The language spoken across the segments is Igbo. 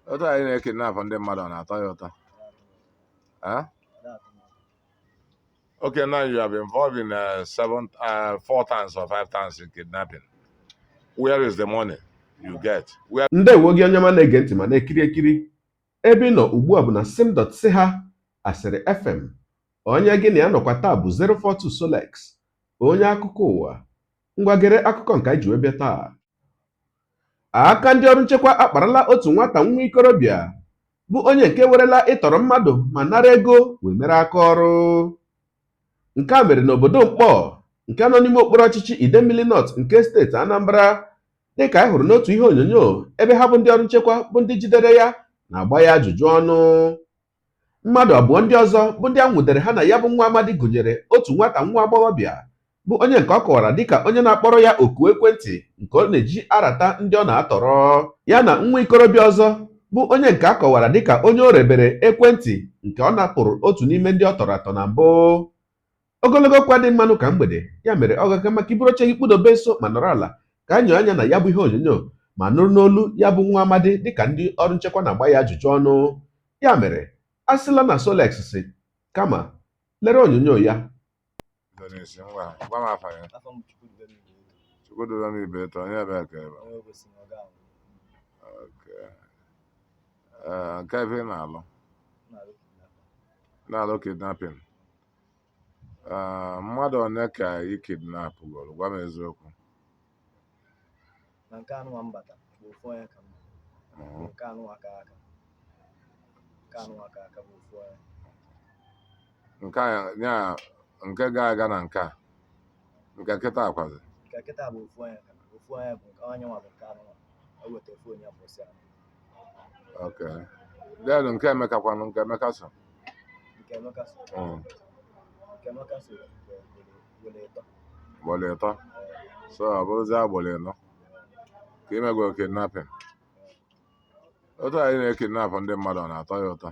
Otu anyị na-ekidnap ndị mmadụ na-atọ ya ụtọ. Okay, now you have been involved in 4 times or 5 times in kidnapping. Where is the money you get? Ndewo gị onye ọma na-ege ntị ma na-ekiri ekiri. Ebe ị nọ ugbu a bụ na sim.si ha asịrị FM. Onye gị na ya nọkwa taa bụ 042 Solex, onye akụkọ ụwa. Ngwagere akụkọ nke anyị ji wee bịa taa. Aka ndị ọrụ nchekwa akparala otu nwata nwa ikorobịa bụ onye nke werela ịtọrọ mmadụ ma nara ego wee mere aka ọrụ. Nke a mere n'obodo Mkpọ nke nọ n'ime okpuru ọchịchị Idemili North nke steeti Anambra, dịka anyị hụrụ n'otu ihe onyonyo ebe ha bụ ndị ọrụ nchekwa bụ ndị jidere ya na-agba ya ajụjụ ọnụ. Mmadụ abụọ ndị ọzọ bụ ndị a nwụdere ha na ya bụ nwa amadi gụnyere otu nwata nwa agbọghọbịa bụ onye nke ọ kọwara dịka onye na-akpọrọ ya oku ekwentị nke ọ na-eji arata ndị ọ na-atọrọ, ya na nwa ikorobịa ọzọ bụ onye nke a kọwara dịka onye o rebere ekwentị nke ọ napụrụ otu n'ime ndị ọ tọrọ atọ na mbụ. Ogologo kwa dị mmanụ ka mgbede, ya mere ọ gaga maka iburu oche gị kpụdobe nso ma nọrọ ala ka anyị anya na ya bụ ihe onyonyo ma nụrụ n'olu ya bụ nwa amadi dịka ndị ọrụ nchekwa na-agba ya ajụjụ ọnụ. Ya mere a sịla na Solex si kama lere onyonyo ya. Nke ebe na-alụ kidnapping. Mmadụ one ka ị kidnap goro? Gwa m eziokwu. Na nke anụ mbata bụ ofu onye ka mma. Nke anụ aka bụ ofu onye. Nke ga-aga na nke kịta akwazi. Nke kịta bụ ofu onye bụ nke onye nwa bụ nke anụ o weta ofu onye bụ si anụ. Okay. Then nke Emeka kwanụ, nke Emeka so. Nke Emeka so Gbole ịtọ. So ọ bụrụzi agbole ịnọ ka imegwe kidnapping. Otu anyị na-ekidnap ndị mmadụ na-atọ ya ụtọ.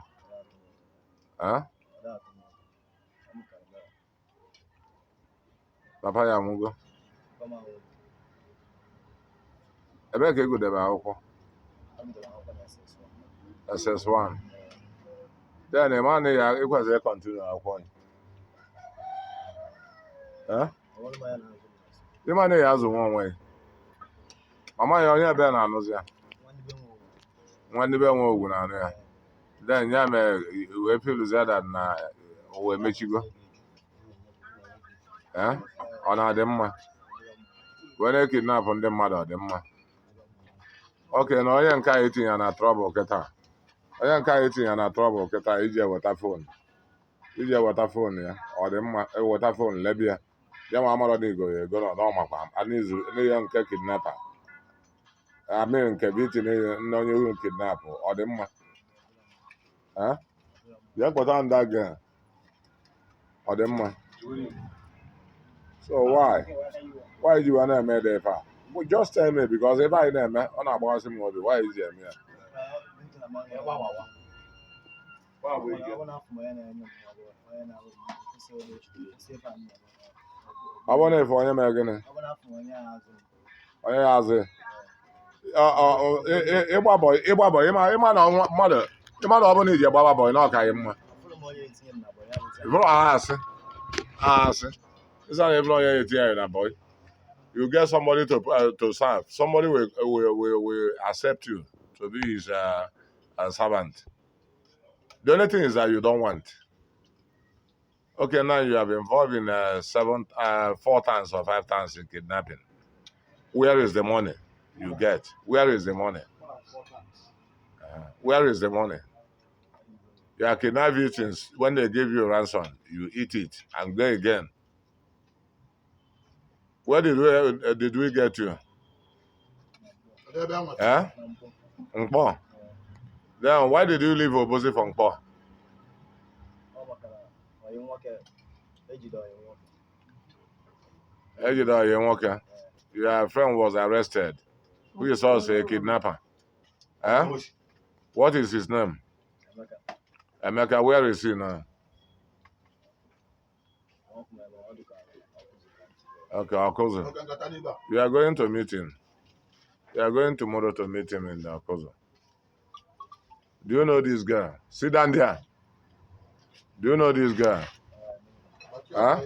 Papa ya amụgo. Ebee ka ị gụdebe akwụkwọ? SS1. Then ị ma na ya ịkwesịrị ịkọntinu akwụkwọ ya. Ịma na ya azụ nwa onwe ya. Mama ya onye ebe na-anụzi ya. Nwanne be nwe ogwu na-anụ ya. Then ya mere wee filuzi ya na wee mechigo. Ọ na-adị mma wee na-ekidnap ndị mmadụ, ọ dị mma. Okay, na onye nke anyị tinye na trọbụl kịta. Onye nke anyị tinye na trọbụl kịta iji eweta fon ya, ọ dị mma eweta fon lebi ya. Ya nwa amarọ na igo ya ego na ọ makwa n'ihe nke kidnapa. Amị nke bụ itinye nne onye uru kidnapụ, ọ dị mma. Ya kpọta ndị aga, ọ dị mma. So why do you want to make that? Well, just tell me, because if I name it, on about some movie, why is it me? I want to for him again. I has it. Eba boy, ima na mother. Ima na oboni je baba boy na ka him. Bro, ask. It's not even lawyer here, that boy. You get somebody to serve. Somebody will accept you to be his servant. The only thing is that you don't want. Okay, now you have been involved in 4 times or 5 times in kidnapping. Where is the money you get? Where is the money? Where is the money? You are kidnapped victims. When they give you ransom, you eat it and go again. Where did we get you? Mkpọ. Then why did you leave Obosi for Mkpọ? Ejide nwoke. Your friend was arrested. Who is also a kidnapper. What is his name? Emeka, where is he now? Okay, Akụkọ. You are going to meet him. You are going tomorrow to meet him in the Akụkọ. Do you know this girl? Sit down there. Do you know this girl? Huh?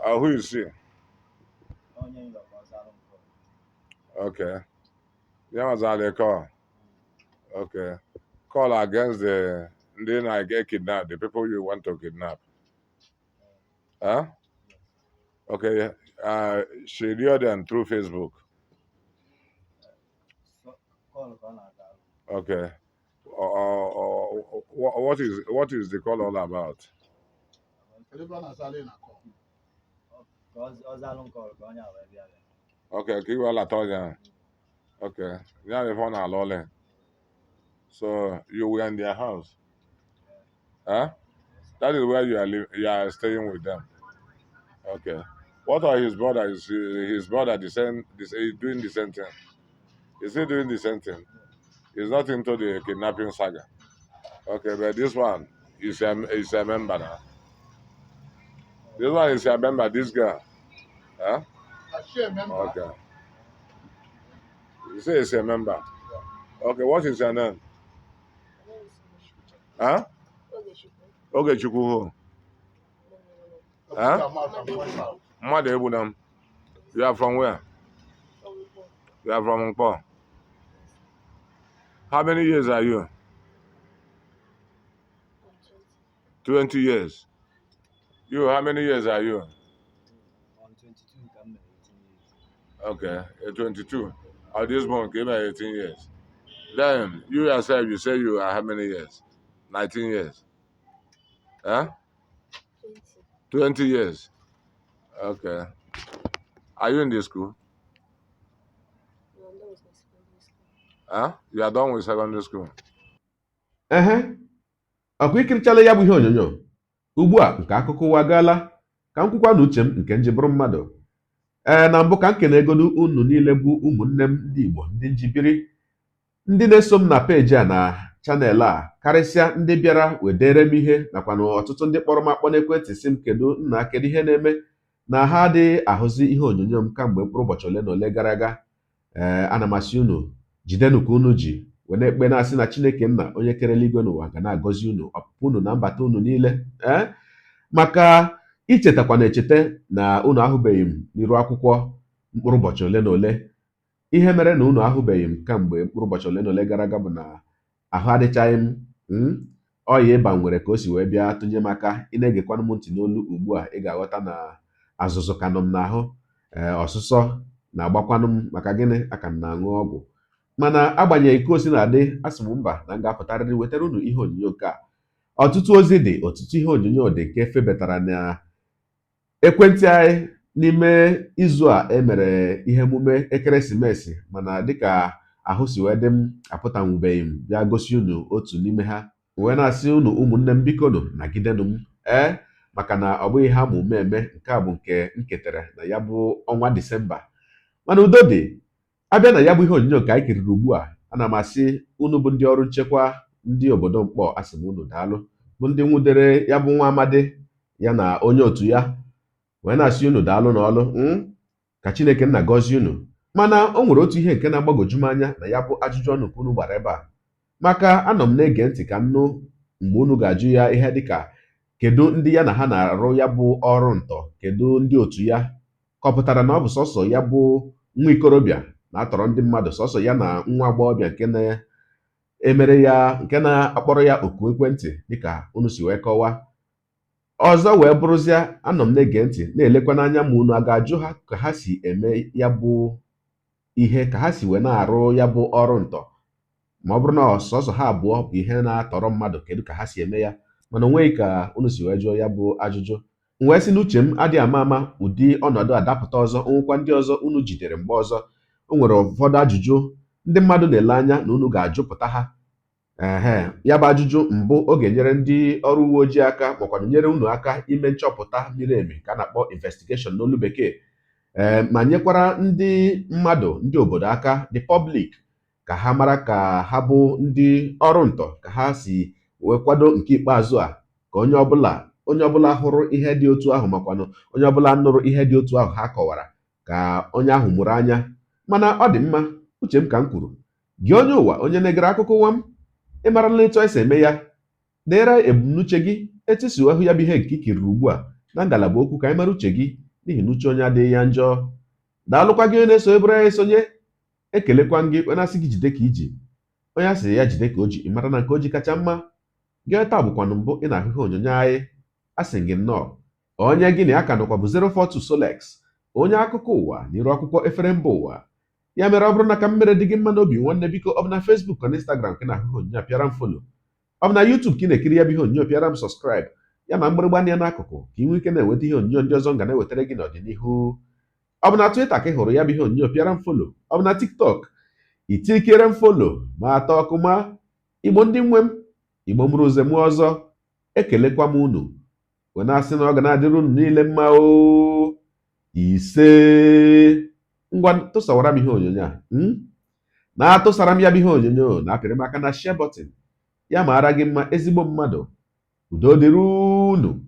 Who is she? Okay. Yeah, was they call? Okay. Call against the then I get kidnapped, the people you want to kidnap. Huh? Okay. She lured them through Facebook. Okay. What is the call all about? Okay, keep all at all, yeah. Okay. Yeah, the phone are. So you were in their house. Huh? That is where you are staying with them. Okay. What are his brother? Is his brother doing the same thing? Is he doing the same thing? He's not into the kidnapping saga. Okay, but this one is a member now. This one is a member, this girl. Huh? Okay. You say it's a member. Okay, what is your name? Huh? Okay, Chukuhu. Huh? Mother Ebunam. You are from where? You are from Nkpo. How many years are you? 20 years. You, how many years are you? Okay, 22. This one came at 18 years. Then, you yourself, you say you are how many years? 19 years. Huh? 20 years. Okay. Are you in the school? Huh? You are done with secondary school? Ọkwa ikirichala ya bụ ihe onyonyo ugbu a nke akụkọ ụwa gaala ka m kwukwa na uche m nke nji bụrụ mmadụ. Na mbụ ka m kene egodu unu niile bụ ụmụnne m ndị Igbo ndị njibiri ndị na-eso m na peji a na chanel a, karịsịa ndị bịara wedere m ihe nakwa na ọtụtụ ndị kpọrọ m akpọ n'ekwentị si m kedu ihe na-eme na ha adịghị ahụzi ihe onyonyo m kamgbe mkpụrụ ụbọchị ole na ole gara aga. Ana m asị unu jidenụ ka unu ji wee na-ekpe na-asị na Chineke nna onye kere eluigwe n'ụwa ga na-agọzi unu ọpụpụ unu na mbata unu niile maka ichetakwa na echeta na unu ahụbeghị m n'iru akwụkwọ mkpụrụ ụbọchị ole na ole. Ihe mere na unu ahụbeghị m kamgbe mkpụrụ ụbọchị ole na ole gara aga bụ na ahụ adịchaghị m. Ọya ịba nwere ka o si wee bịa tụnye m aka. Ị na-egekwanụ m ntị n'olu ugbu a, ị ga-aghọta na azụzụ ka nọ m n'ahụ, ọsụsọ na-agbakwanụ m maka gịnị aka m na-aṅụ ọgwụ. Mana agbanyeghị ka o si na-adị, asị m mba na m ga-apụtarịrị wetara unu ihe onyonyo nke a. Ọtụtụ ozi dị, ọtụtụ ihe onyonyo dị nke febetara na ekwentị anyị n'ime izu a emere ihe emume ekeresimesi, mana dịka ahụ si wee dị m apụtanwubeghị m bịa gosi unu otu n'ime ha. Wee na-asị unu ụmụnne m biko nagidenụ m maka na ọ bụghị ha ma ume eme, nke a bụ nke m ketara na ya bụ ọnwa Disemba. Mana udo dị, abịa na ya bụ ihe onyonyo nke anyị kiriri ugbu a, ana m asị unu bụ ndị ọrụ nchekwa ndị obodo Mkpọ, asị m unu daalụ, bụ ndị nwudere ya bụ nwa amadi ya na onye otu ya, wee na-asị unu daalụ n'ọlụ, ka Chineke nna gọzie unu. Mana o nwere otu ihe nke na-agbagoju m anya na ya bụ ajụjụ ọnụ nke unu gbara ebe a, maka anọ m na-ege ntị ka m nụ mgbe unu ga-ajụ ya ihe dịka kedu ndị ya na ha na-arụ ya bụ ọrụ ntọ, kedu ndị otu ya. Ka ọ pụtara na ọ bụ sọsọ ya bụ nwa ikorobịa na-atọrọ ndị mmadụ, sọsọ ya na nwa agbọghọbịa nke na-emere ya, nke na-akpọrọ ya oku ekwentị dịka unu si wee kọwaa. Ọzọ wee bụrụzie, anọ m na-ege ntị na-elekwa n'anya ma unu a ga-ajụ ha ka ha si eme ya bụ ihe, ka ha si wee na-arụ ya bụ ọrụ ntọ. Ma ọ bụrụ na sọsọ ha abụọ bụ ihe na-atọrọ mmadụ, kedu ka ha si eme ya? Mana onweghị ka unu si wee jụọ ya bụ ajụjụ. M wee sị n'uche m adịghị ama ụdị ọnọdụ adapụta ọzọ, onwekwa ndị ọzọ unu jidere mgbe ọzọ. O nwere ụfọdụ ajụjụ ndị mmadụ na-ele anya na unu ga-ajụpụta ha. Ya bụ ajụjụ mbụ ọ ga-enyere ndị ọrụ uwe ojii aka, makwanụ nyere unu aka ime nchọpụta miri emi ka a na-akpọ investigeshọn n'olu bekee. Ma nyekwara ndị mmadụ, ndị obodo aka, the public, ka ha mara ka ha bụ ndị ọrụ ntọ ka ha si wee kwado nke ikpeazụ a, ka onye ọbụla hụrụ ihe dị otu ahụ, makwanụ onye ọbụla nụrụ ihe dị otu ahụ ha kọwara, ka onye ahụ mụrụ anya. Mana ọ dị mma, uche m ka m kwuru, gị onye ụwa onye na-egere akụkọ ụwa m, ị marala etu anyị si eme ya, deere ebumnuche gị etusu ahụ ya bụ ihe nke ikiriri ugbu a na ngalaba okwu ka anyị mara uche gị, n'ihi na uche onye adịghị ya njọ. Daalụkwa gị onye na-eso ebụrụ anyị esonye, ekelekwa gị onye asị gị jide ka iji, onye asị ya jide ka o ji, ị mara na nke o ji kacha mma. Gị taa bụkwanụ mbụ ị na-ahụ ihe onyonyo anyị, asị gị nnọọ. Onye gị na ya ka nọkwa bụ 042 Solex, onye akụkọ ụwa n'iru akwụkwọ efere mba ụwa. Ya mere, ọ bụrụ na ka m mere dị gị mma n'obi nwanne, biko ọ bụ na Facebook na Instagram ka ị na-ahụ ihe onyonyo apịara m folo, ọ bụ na YouTube ka ị na-ekiri ya bụ ihe onyonyo pịara m sọskraịb, ya ma mgbịrịgba anya n'akụkụ ka ị nwee ike na-enweta ihe onyonyo ndị ọzọ m ga na-ewetara gị n'ọdịnihu. Ọ bụ na Twitter ka ị hụrụ ya bụ ihe onyonyo pịara m folo, ọ bụ na TikTok itikere m folo ma atọ ọkụ ma Igbo ndị nwe m, Igbo mụrụ ụzọ mụ ọzọ, ekelekwa m unu wee na-asị na ọ ga na-adịrị unu niile mma o. Ise ngwa tụsawara m ihe onyonyo a na-atụsara m ya bụ ihe onyonyo na-apịrị m aka na share button. Ya maara gị mma ezigbo mmadụ. Udo dịrị unu.